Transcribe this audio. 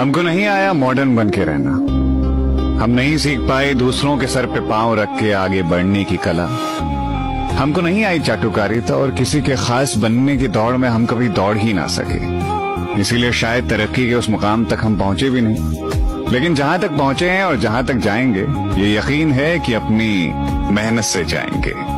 हमको नहीं आया मॉडर्न बन के रहना। हम नहीं सीख पाए दूसरों के सर पे पांव रख के आगे बढ़ने की कला। हमको नहीं आई चाटुकारिता और किसी के खास बनने की दौड़ में हम कभी दौड़ ही ना सके। इसीलिए शायद तरक्की के उस मुकाम तक हम पहुंचे भी नहीं। लेकिन जहां तक पहुंचे हैं और जहां तक जाएंगे, ये यकीन है कि अपनी मेहनत से जाएंगे।